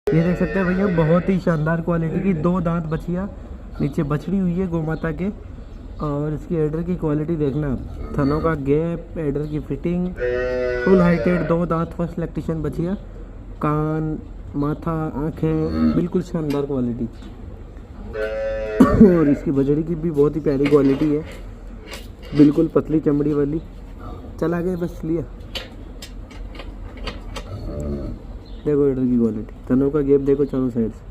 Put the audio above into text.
ये देख सकते हैं भैया, बहुत ही शानदार क्वालिटी की 2 दांत बछिया नीचे बछड़ी हुई है गौ माता के। और इसकी एडर की क्वालिटी देखना, थनों का गैप, एडर की फिटिंग, फुल हाइटेड 2 दांत फर्स्ट लैक्टेशन बछिया, कान, माथा, आँखें बिल्कुल शानदार क्वालिटी। और इसकी बछड़ी की भी बहुत ही प्यारी क्वालिटी है, बिल्कुल पतली चमड़ी वाली। चला गए बस लिया। देखो एडर की क्वालिटी, थनों का गैप देखो चारों साइड से।